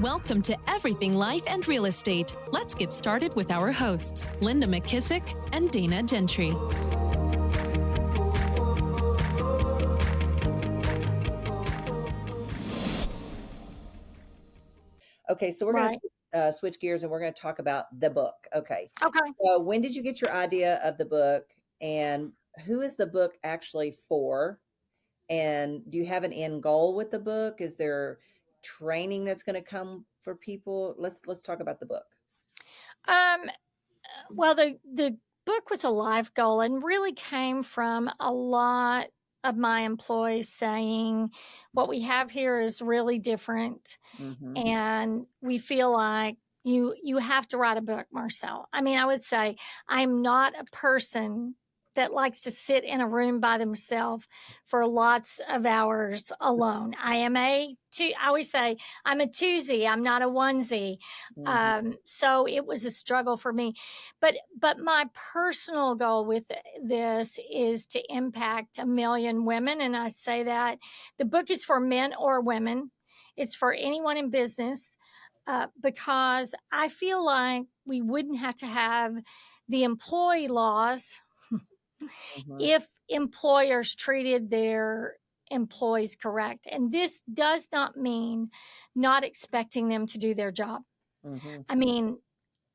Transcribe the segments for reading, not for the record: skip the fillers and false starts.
Welcome to Everything Life and Real Estate. Let's get started with our hosts, Linda McKissack and Dana Gentry. Okay, so we're going to switch gears and we're going to talk about the book. Okay. So when did you get your idea of the book, and who is the book actually for? And do you have an end goal with the book? Is there training that's going to come for people? Let's talk about the book. Well, the book was a life goal and really came from a lot of my employees saying, what we have here is really different. Mm-hmm. And we feel like you have to write a book, Marcylle. I mean, I would say I'm not a person that likes to sit in a room by themselves for lots of hours alone. I always say I'm a twosie. I'm not a onesie. Mm-hmm. So it was a struggle for me. But my personal goal with this is to impact 1 million women. And I say that the book is for men or women. It's for anyone in business, because I feel like we wouldn't have to have the employee laws Mm-hmm. if employers treated their employees correct. And this does not mean not expecting them to do their job. Mm-hmm. I mean,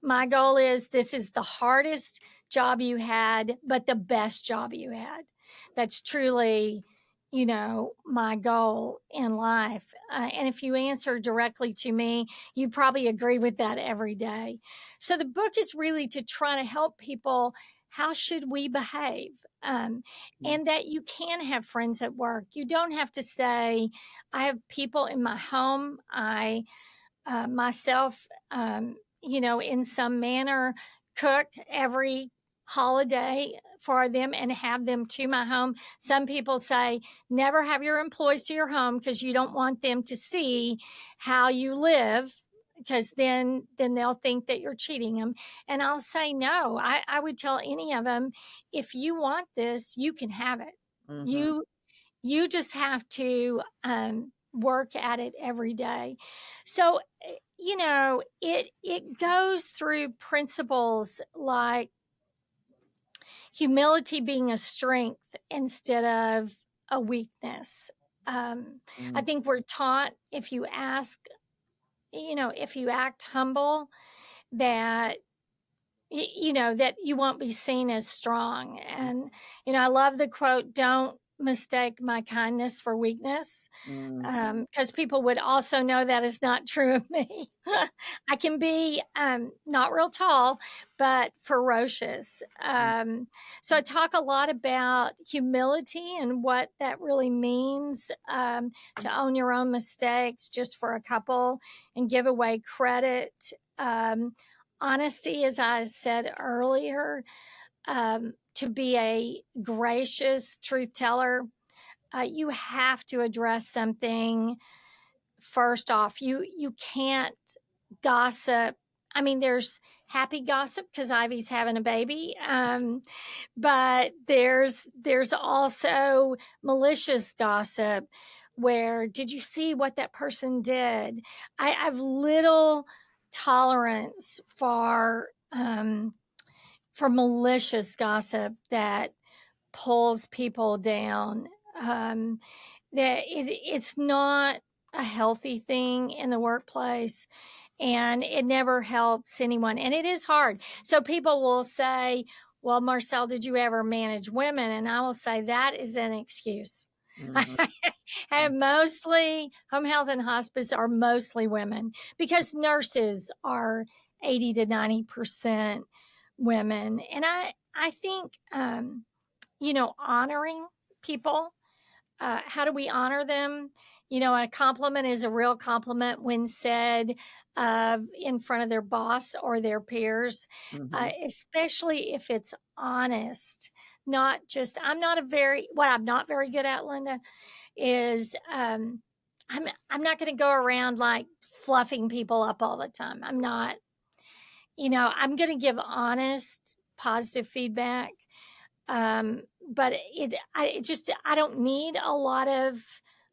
my goal is this is the hardest job you had, but the best job you had. That's truly, my goal in life. And if you answer directly to me, you probably agree with that every day. So the book is really to try to help people. How should we behave? And that you can have friends at work. You don't have to say, I have people in my home. I myself, in some manner, cook every holiday for them and have them to my home. Some people say, never have your employees to your home because you don't want them to see how you live, because then they'll think that you're cheating them. And I'll say, no, I would tell any of them, if you want this, you can have it. Mm-hmm. You just have to work at it every day. So, it goes through principles like humility being a strength instead of a weakness. I think we're taught if you act humble, that that you won't be seen as strong. And I love the quote, don't mistake my kindness for weakness, because people would also know that is not true of me. I can be not real tall, but ferocious. So I talk a lot about humility and what that really means, to own your own mistakes just for a couple and give away credit. Honesty, as I said earlier, to be a gracious truth teller, you have to address something first off. You can't gossip. I mean, there's happy gossip because Ivy's having a baby, but there's also malicious gossip. Where did you see what that person did? I have little tolerance for malicious gossip that pulls people down. That it's not a healthy thing in the workplace, and it never helps anyone. And it is hard. So people will say, well, Marcylle, did you ever manage women? And I will say that is an excuse. Mm-hmm. I have mostly home health and hospice are mostly women, because nurses are 80 to 90% women. And I think, honoring people, how do we honor them? A compliment is a real compliment when said in front of their boss or their peers, especially if it's honest. Not just, what I'm not very good at, Linda, is I'm not going to go around like fluffing people up all the time. I'm not, I'm going to give honest, positive feedback. But I don't need a lot of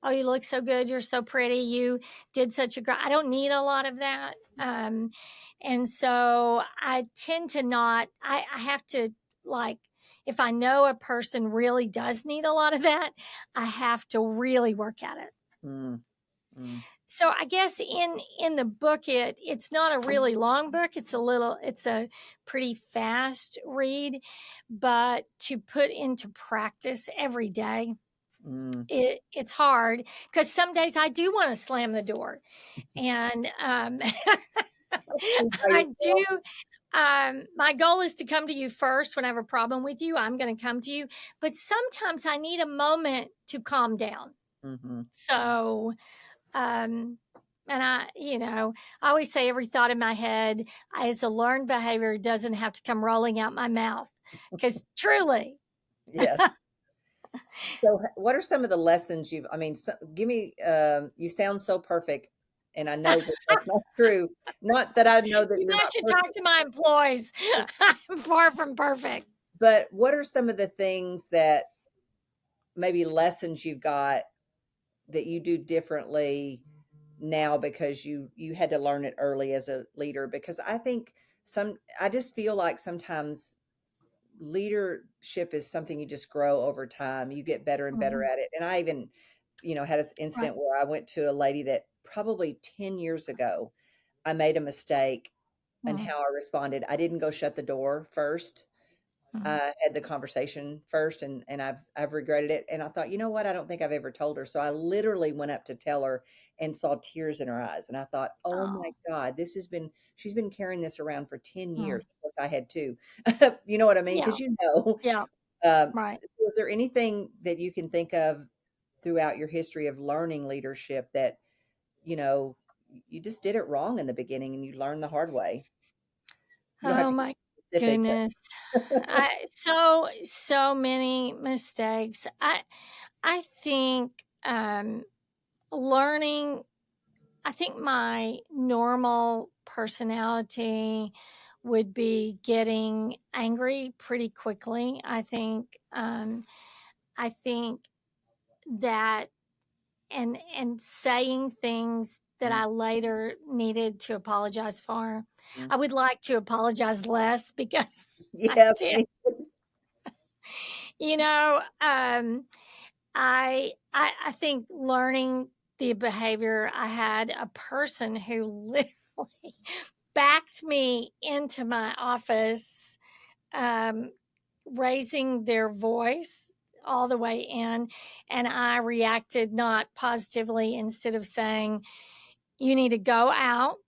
oh, you look so good, you're so pretty, you did such a great, I don't need a lot of that. And so I tend to not, I have to, like, if I know a person really does need a lot of that, I have to really work at it. Mm, mm, So I guess in the book, it's not a really long book. It's a pretty fast read, but to put into practice every day, mm. it's hard because some days I do want to slam the door, and By I yourself. do. My goal is to come to you first when I have a problem with you. I'm going to come to you, but sometimes I need a moment to calm down. Mm-hmm. So, um, and I always say every thought in my head is a learned behavior, doesn't have to come rolling out my mouth, because truly, Yes. So, what are some of the lessons I mean, give me, you sound so perfect, and I know that that's not true. Not that I know that you you're guys not should talk perfect, to my employees. I'm far from perfect. but what are some of the things that maybe lessons you've got that you do differently now because you had to learn it early as a leader? Because I just feel like sometimes leadership is something you just grow over time. You get better and better Mhm. at it. And I even, had this Right. incident where I went to a lady that probably 10 years ago, I made a mistake in Mhm. how I responded. I didn't go shut the door first. Mhm. I had the conversation first, and I've regretted it. And I thought, you know what? I don't think I've ever told her. So I literally went up to tell her and saw tears in her eyes. And I thought, oh my Oh. God, she's been carrying this around for 10 Mhm. years. Of course, I had too. You know what I mean? Yeah. Because Yeah. Right. was there anything that you can think of throughout your history of learning leadership that, you know, you just did it wrong in the beginning and you learned the hard way? You don't have Oh to my get specific, goodness. So many mistakes. I think learning, I think my normal personality would be getting angry pretty quickly. I think that and saying things that Mm, I later needed to apologize for. mm. I would like to apologize less because I Yes, did. me. You know, I think learning the behavior, I had a person who literally backed me into my office, um, raising their voice all the way in, and I reacted not positively. Instead of saying, you need to go out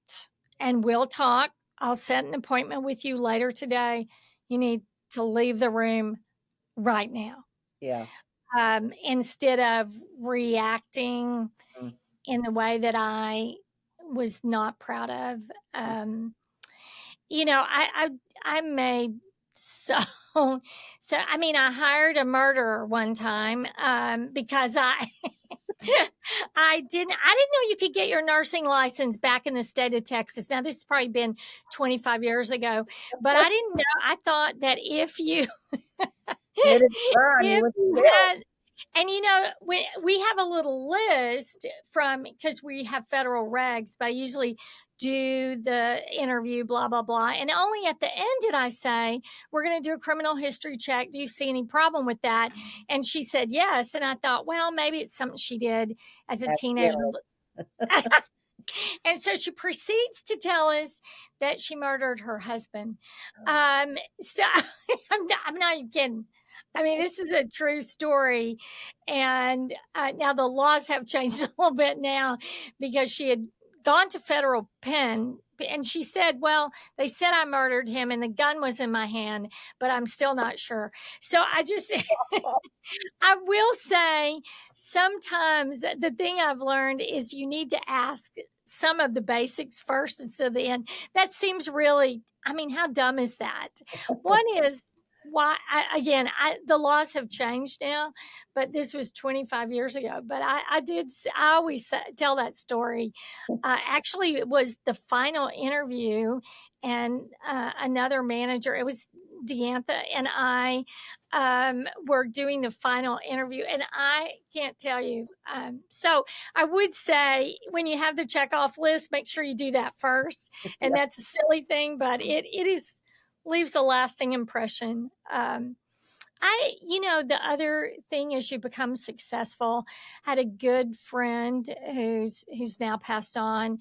and we'll talk, I'll set an appointment with you later today, you need to leave the room right now. Yeah. Instead of reacting Mm, in the way that I was not proud of. mm. Um, I made so I mean, I hired a murderer one time, because I didn't know you could get your nursing license back in the state of Texas. Now, this has probably been 25 years ago, but I didn't know. I thought that if you Committed crime, you if went to you jail. had, and we have a little list from, because we have federal regs, but I usually do the interview, blah, blah, blah. And only at the end did I say, we're going to do a criminal history check. Do you see any problem with that? And she said yes. And I thought, well, maybe it's something she did as a teenager. Accidentally. And so she proceeds to tell us that she murdered her husband. So I'm not even kidding. I mean, this is a true story. And now the laws have changed a little bit now, because she had gone to federal pen. And she said, well, they said I murdered him and the gun was in my hand, but I'm still not sure. So I will say, sometimes the thing I've learned is you need to ask some of the basics first instead of the end. That seems really, I mean, how dumb is that? One is, why, the laws have changed now, but this was 25 years ago. But I always tell that story. Actually, it was the final interview, and another manager, it was Deantha and I were doing the final interview, and I can't tell you. So I would say when you have the checkoff list, make sure you do that first. And Yeah. that's a silly thing, but it leaves a lasting impression. The other thing is you become successful. I had a good friend who's now passed on,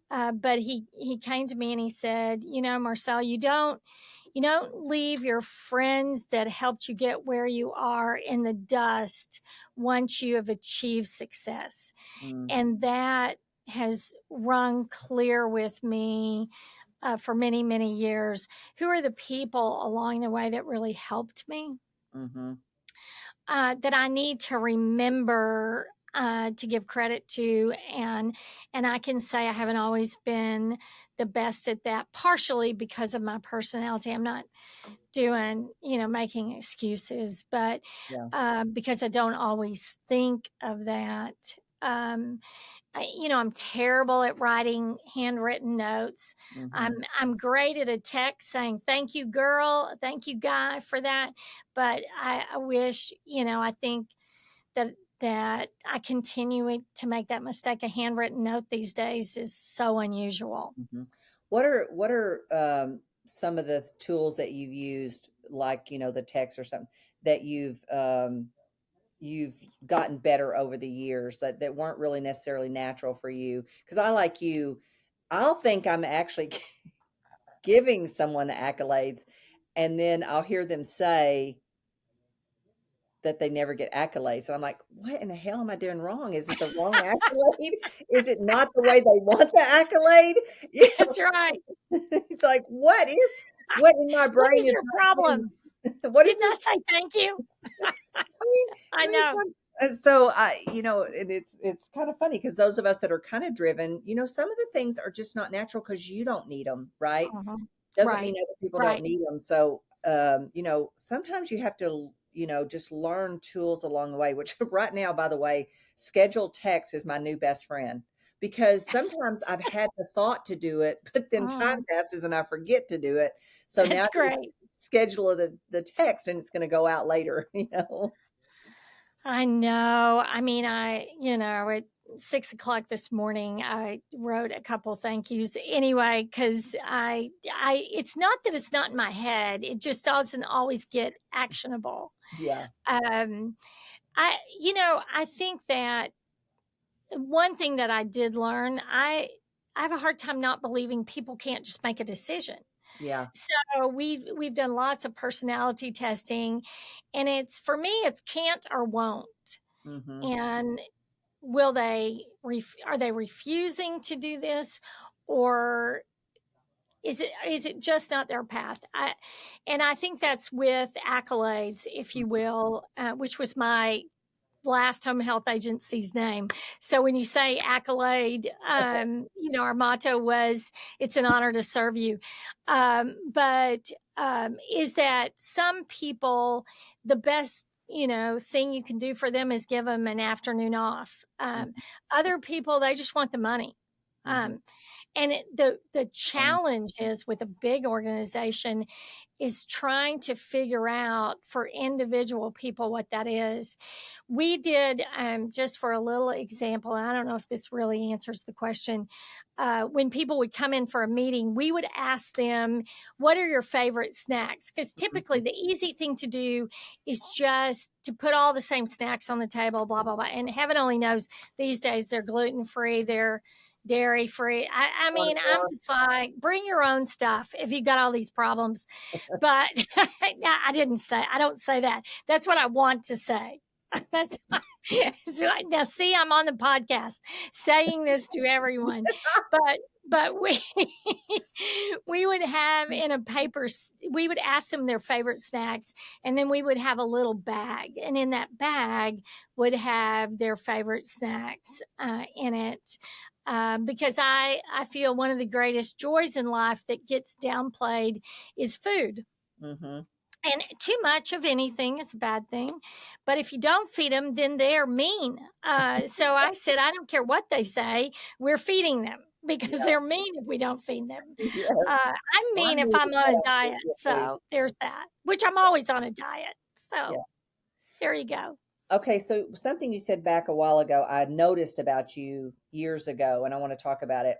but he came to me and he said, Marcylle, you don't leave your friends that helped you get where you are in the dust once you have achieved success. And that has rung clear with me for many, many years. Who are the people along the way that really helped me? That I need to remember to give credit to, and I can say I haven't always been the best at that, partially because of my personality. I'm not doing, making excuses, but because I don't always think of that. I'm terrible at writing handwritten notes. I'm great at a text saying, thank you, girl. Thank you, guy, for that. But I wish, I think that I continue to make that mistake. A handwritten note these days is so unusual. What are some of the tools that you've used, like, the text or something that you've gotten better over the years that weren't really necessarily natural for you? Because I'll think I'm actually giving someone the accolades, and then I'll hear them say that they never get accolades. So I'm like, what in the hell am I doing wrong? Is it the wrong accolade? Is it not the way they want the accolade? That's right. It's like, what in my brain what is your problem? Didn't I say thank you? I know. So and it's kind of funny because those of us that are kind of driven, some of the things are just not natural because you don't need them, right? Doesn't mean other people don't need them. So, sometimes you have to, just learn tools along the way, which right now, by the way, scheduled text is my new best friend, because sometimes I've had the thought to do it, but then time passes and I forget to do it. So That's now great. Schedule the text and it's going to go out later, I know. I mean, at 6:00 this morning, I wrote a couple thank yous anyway, because it's not that it's not in my head. It just doesn't always get actionable. Yeah. I think that one thing that I did learn, I have a hard time not believing people can't just make a decision. Yeah. So we've done lots of personality testing, and for me, it's can't or won't. And are they refusing to do this, or is it just not their path? I think that's with accolades, if you will, which was my last home health agency's name. So when you say accolade, our motto was, it's an honor to serve you. But is that some people, the best, thing you can do for them is give them an afternoon off. Other people, they just want the money. And the challenge is with a big organization is trying to figure out for individual people what that is. We did, just for a little example, and I don't know if this really answers the question, when people would come in for a meeting, we would ask them, what are your favorite snacks? Because typically the easy thing to do is just to put all the same snacks on the table, blah, blah, blah. And heaven only knows these days they're gluten-free, they're dairy free. I mean, I'm just like, bring your own stuff if you got all these problems. But I don't say that. That's what I want to say. That's now see, I'm on the podcast saying this to everyone, but we would have in a paper, we would ask them their favorite snacks, and then we would have a little bag, and in that bag would have their favorite snacks in it. Because I feel one of the greatest joys in life that gets downplayed is food. And too much of anything is a bad thing. But if you don't feed them, then they're mean. So I said, I don't care what they say, we're feeding them, because Yeah. they're mean if we don't feed them. Yes. I'm Well, mean I'm if mean I'm if on I a don't diet. get food. So there's that, which I'm always on a diet. Yeah. So there you go. Okay, so something you said back a while ago, I noticed about you years ago, and I want to talk about it.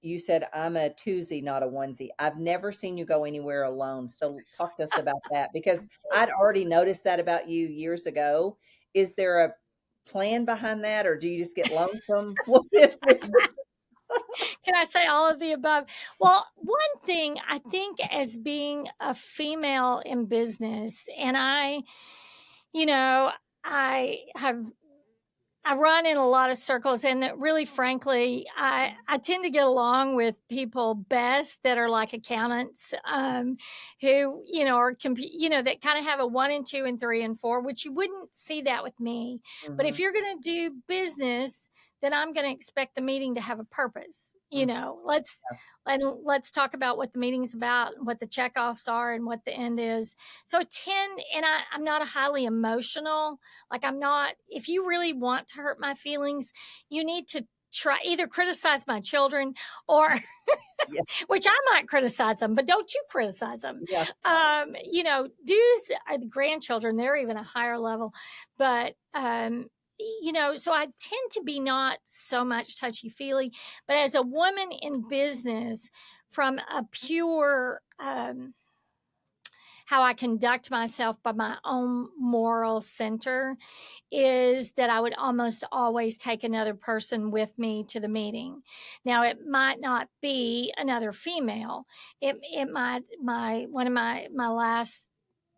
You said, I'm a twosie, not a onesie. I've never seen you go anywhere alone. So talk to us about that, because I'd already noticed that about you years ago. Is there a plan behind that, or do you just get lonesome? What is it? Can I say all of the above? Well, one thing I think, as being a female in business, and you know, I have I run in a lot of circles, and that really, frankly, I tend to get along with people best that are like accountants, who, are, that kind of have a 1 and 2 and 3 and 4, which you wouldn't see that with me. But if Mhm, you're going to do business, then I'm going to expect the meeting to have a purpose. mhm, yeah, Let's talk about what the meeting's about, what the checkoffs are, and what the end is. So I'm not a highly emotional, like, I'm not, if you really want to hurt my feelings, you need to try either criticize my children or, yeah, which I might criticize them, but don't you criticize them. yeah. Dues are the grandchildren, they're even a higher level. But, so I tend to be not so much touchy feely, but as a woman in business, from a pure, how I conduct myself by my own moral center, is that I would almost always take another person with me to the meeting. Now, it might not be another female. It might, one of my last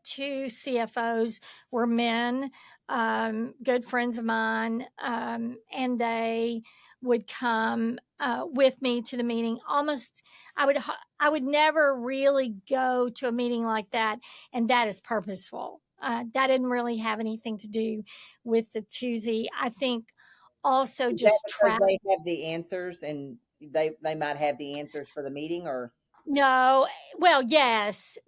two CFOs were men, good friends of mine, and they would come with me to the meeting. Almost, I would never really go to a meeting like that, and that is purposeful. That didn't really have anything to do with the twosie. I think also Is that just because they have the answers, and they might have the answers for the meeting, or? no, well, yes,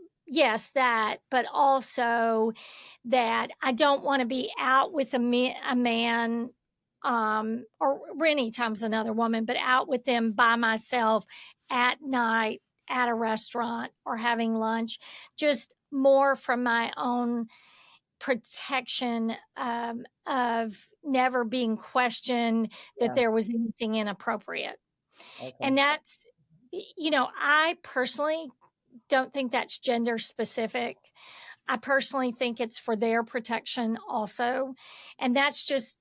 that, but also that I don't want to be out with a man, or many times another woman, but out with them by myself at night at a restaurant or having lunch, just more from my own protection, of never being questioned that Yeah. there was anything inappropriate. Okay. And that's, I personally don't think that's gender specific. I personally think it's for their protection also. And that's just,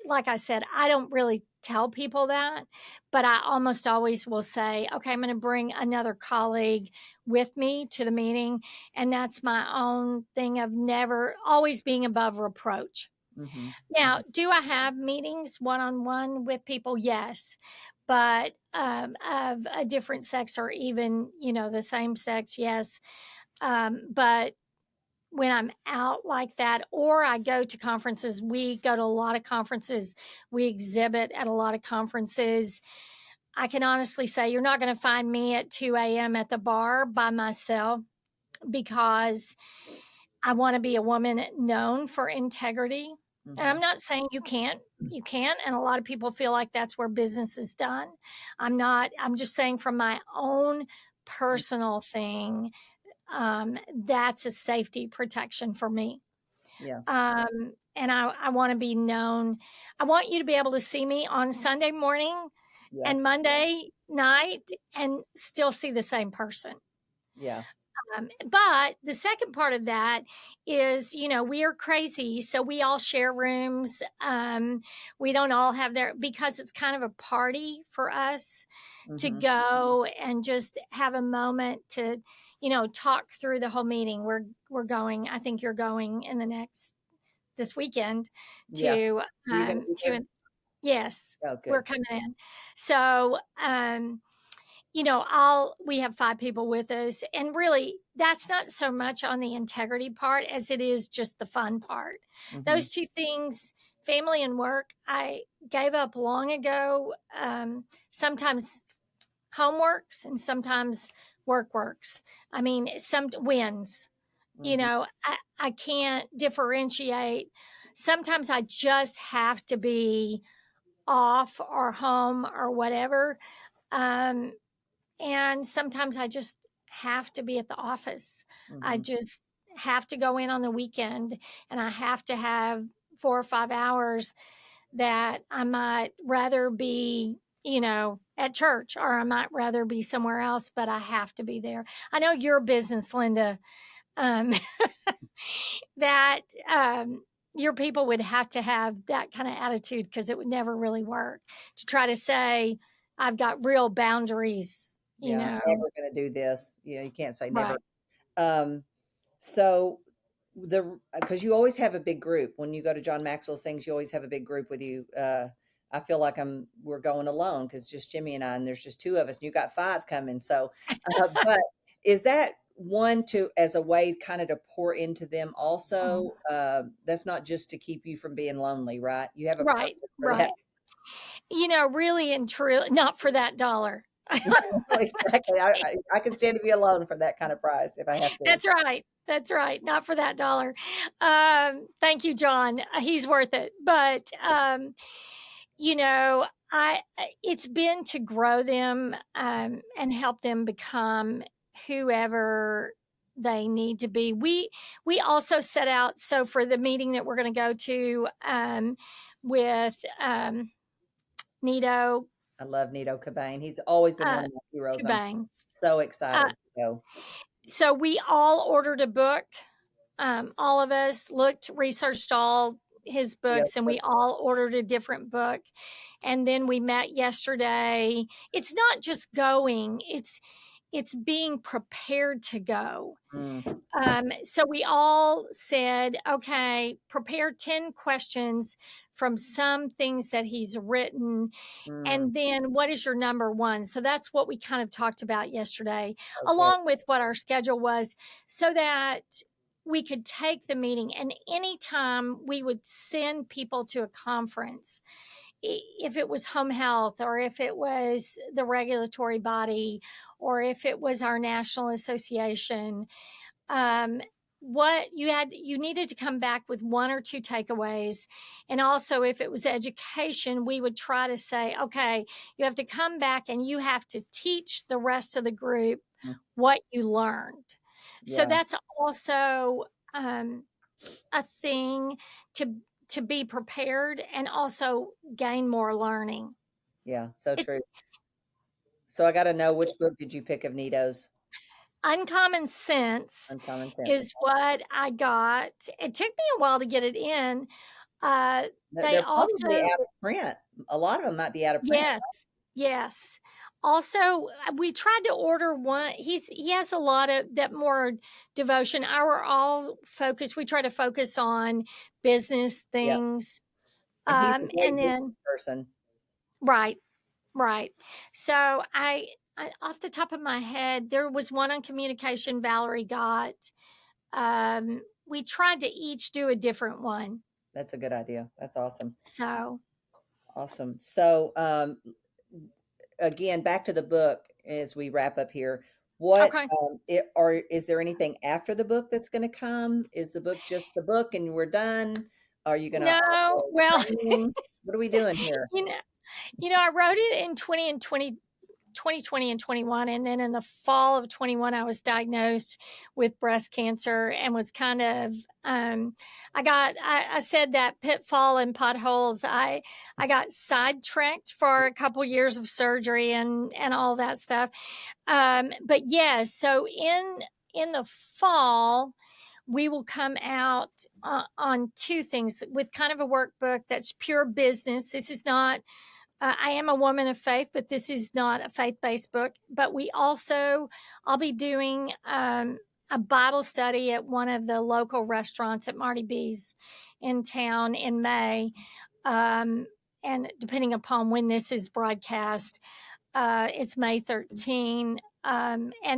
like I said, I don't really tell people that, but I almost always will say, okay, I'm going to bring another colleague with me to the meeting. And that's my own thing of never, always being above reproach. Mhm. Now, do I have meetings one on one with people? Yes. But of a different sex, or even, the same sex, yes. But when I'm out like that, or I go to conferences, we go to a lot of conferences, we exhibit at a lot of conferences. I can honestly say you're not going to find me at 2 a.m. at the bar by myself, because I want to be a woman known for integrity. And I'm Mhm. not saying you can't. And a lot of people feel like that's where business is done. I'm not, I'm just saying from my own personal thing, that's a safety protection for me. Yeah. And I want to be known. I want you to be able to see me on Sunday morning Yeah. and Monday night and still see the same person. Yeah. But the second part of that is, we are crazy. So we all share rooms. We don't all have their, because it's kind of a party for us to Mhm. go and just have a moment to, talk through the whole meeting. We're going, I think you're going in this weekend Yeah. to, Are you gonna be there? yes, Oh, we're good. coming in. So, we have 5 people with us. And really, that's not so much on the integrity part as it is just the fun part. Mhm. Those two things, family and work, I gave up long ago. Sometimes home works and sometimes work works. I mean, some wins. Mhm. I can't differentiate. Sometimes I just have to be off or home or whatever, And sometimes I just have to be at the office. I Mm-hmm. just have to go in on the weekend, and I have to have 4 or 5 hours that I might rather be, at church, or I might rather be somewhere else, but I have to be there. I know your business, Linda, um, that your people would have to have that kind of attitude, because it would never really work to try to say, I've got real boundaries, Yeah, I'm never going to do this. You can't say never. Right. So because you always have a big group when you go to John Maxwell's things, you always have a big group with you. I feel like we're going alone because just Jimmy and I, and there's just two of us, and you got five coming. So, but is that one as a way kind of to pour into them also? That's not just to keep you from being lonely, right? You have a Right, purpose for that. right. Really and truly, not for that dollar. Exactly. I can stand to be alone for that kind of price if I have to. That's right. That's right. Not for that dollar. Thank you, John. He's worth it. But it's been to grow them and help them become whoever they need to be. We also set out, so for the meeting that we're going to go to with Nito. I love Nito Cabane. He's always been one of my heroes. Cabane. I'm so excited to go. So we all ordered a book. All of us researched all his books, and we all ordered a different book. And then we met yesterday. It's not just going, it's being prepared to go. So we all said, okay, prepare 10 questions from some things that he's written. And then what is your number one? So that's what we kind of talked about yesterday, along with what our schedule was, so that we could take the meeting. And anytime we would send people to a conference, if it was home health, or if it was the regulatory body, or if it was our national association, what you needed to come back with one or two takeaways. And also, if it was education, we would try to say, okay, you have to come back and you have to teach the rest of the group what you learned. So that's also a thing to be prepared and also gain more learning. Yeah, so true. So I got to know, which book did you pick of Nito's? Uncommon Sense is what I got. It took me a while to get it in. They're probably out of print. A lot of them might be out of print. Yes. Also, we tried to order one. He has a lot of that more devotion. Our all focus. We try to focus on business things. And he's a great business person. Right. So I off the top of my head, there was one on communication Valerie got. We tried to each do a different one. That's a good idea. That's awesome. So awesome. So again, back to the book as we wrap up here. What is there anything after the book that's going to come? Is the book just the book and we're done? Are you going to? No. Well, what are we doing here? I wrote it in 2020 and 21, and then in the fall of 21 I was diagnosed with breast cancer, and was kind of I said that pitfall and potholes. I got sidetracked for a couple years of surgery and all that stuff. But yes, so in the fall we will come out on two things with kind of a workbook that's pure business. This is not I am a woman of faith, but this is not a faith-based book. But I'll be doing a Bible study at one of the local restaurants at Marty B's in town in May. And depending upon when this is broadcast, it's May 13. And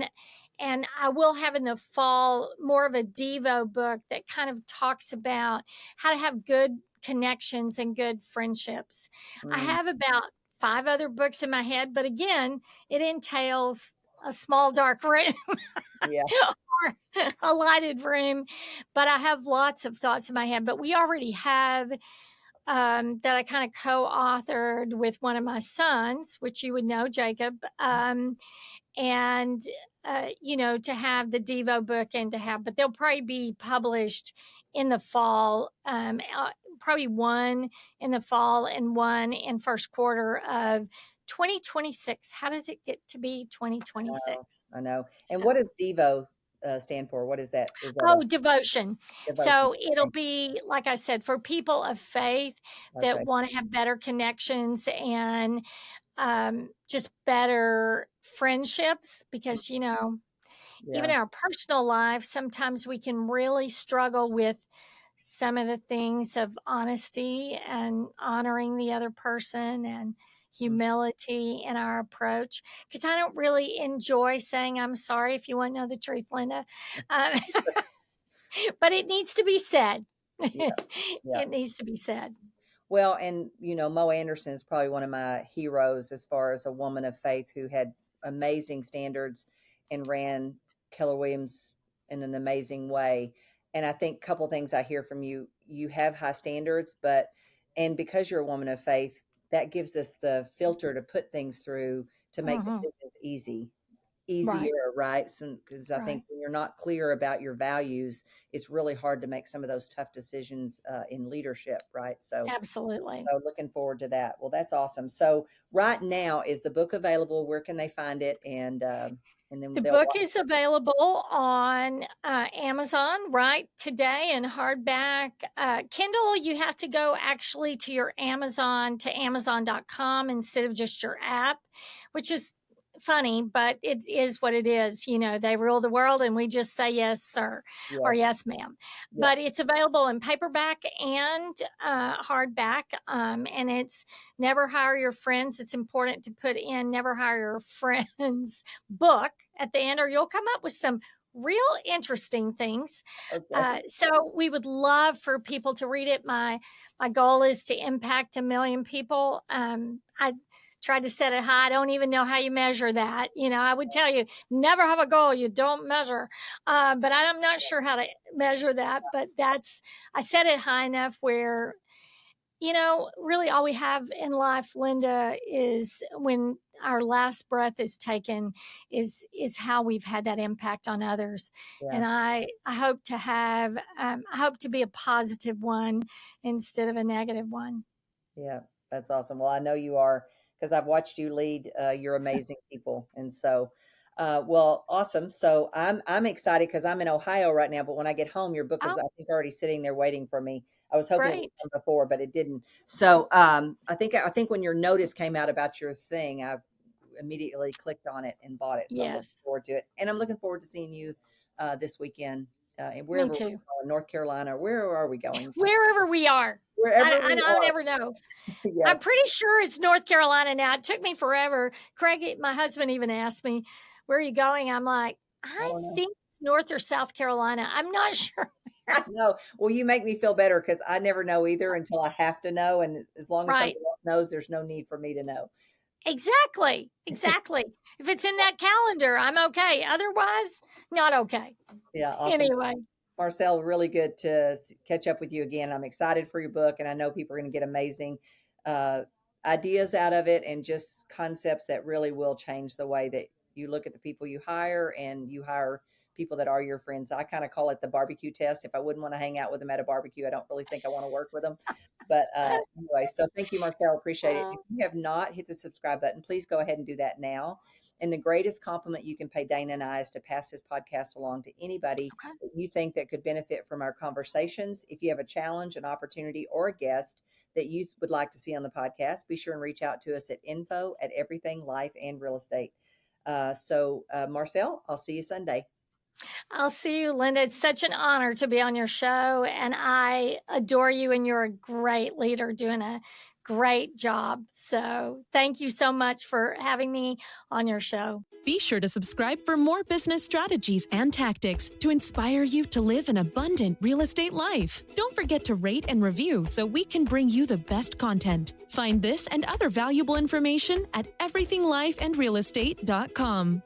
I will have in the fall more of a Devo book that kind of talks about how to have good connections and good friendships. I have about 5 other books in my head, but again, it entails a small dark room or a lighted room. But I have lots of thoughts in my head. But we already have that I kind of co-authored with one of my sons, which you would know, Jacob. And to have the Devo book and but they'll probably be published in the fall, probably one in the fall and one in first quarter of 2026. How does it get to be 2026? I know. And what does Devo stand for? What is that? Devotion. So it'll be, like I said, for people of faith that want to have better connections and just better friendships, because even in our personal life, sometimes we can really struggle with some of the things of honesty and honoring the other person and humility in our approach, because I don't really enjoy saying I'm sorry, if you want to know the truth, Linda. But it needs to be said. It needs to be said. Well, and Mo Anderson is probably one of my heroes as far as a woman of faith who had amazing standards and ran Keller Williams in an amazing way. And I think a couple of things I hear from you: you have high standards, and because you're a woman of faith, that gives us the filter to put things through to make decisions easier, right? Because I think when you're not clear about your values, it's really hard to make some of those tough decisions in leadership, right? So absolutely. So looking forward to that. Well, that's awesome. So right now, is the book available? Where can they find it? And then the book is available on Amazon right today in hardback. Kindle, you have to go actually to your Amazon, to Amazon.com instead of just your app, which is funny, but it is what it is. They rule the world and we just say yes, sir, or yes, ma'am. But it's available in paperback and hardback. And it's Never Hire Your Friends. It's important to put in Never Hire Your Friends book at the end, or you'll come up with some real interesting things. So we would love for people to read it. My goal is to impact 1 million people. I tried to set it high. I don't even know how you measure that. I would tell you, never have a goal you don't measure. But I'm not sure how to measure that. But I set it high enough where, really all we have in life, Linda, is when our last breath is taken is how we've had that impact on others. And I hope to have, I hope to be a positive one instead of a negative one. Yeah, that's awesome. Well, I know you are, because I've watched you lead your amazing people. And so, well, awesome. So I'm excited because I'm in Ohio right now, but when I get home, your book is, I think, already sitting there waiting for me. I was hoping it would come before, but it didn't. So I think when your notice came out about your thing, I immediately clicked on it and bought it. So I'm looking forward to it. And I'm looking forward to seeing you this weekend. Me too. North Carolina. Where are we going? Wherever we are. I never know. Yes. I'm pretty sure it's North Carolina now. It took me forever. Craig, my husband, even asked me, "Where are you going?" I'm like, I think it's North or South Carolina. I'm not sure. I know. Well, you make me feel better because I never know either until I have to know. And as long as somebody else knows, there's no need for me to know. Exactly. If it's in that calendar, I'm okay. Otherwise, not okay. Yeah. Awesome. Anyway. Marcylle, really good to catch up with you again. I'm excited for your book, and I know people are going to get amazing ideas out of it and just concepts that really will change the way that you look at the people you hire, and you hire people that are your friends. I kind of call it the barbecue test. If I wouldn't want to hang out with them at a barbecue, I don't really think I want to work with them. But anyway, so thank you, Marcylle. Appreciate it. If you have not hit the subscribe button, please go ahead and do that now. And the greatest compliment you can pay Dana and I is to pass this podcast along to anybody that you think that could benefit from our conversations. If you have a challenge, an opportunity, or a guest that you would like to see on the podcast, be sure and reach out to us at info@everything life and real estate. So Marcylle, I'll see you Sunday. I'll see you, Linda. It's such an honor to be on your show, and I adore you, and you're a great leader doing a great job. So thank you so much for having me on your show. Be sure to subscribe for more business strategies and tactics to inspire you to live an abundant real estate life. Don't forget to rate and review so we can bring you the best content. Find this and other valuable information at everythinglifeandrealestate.com.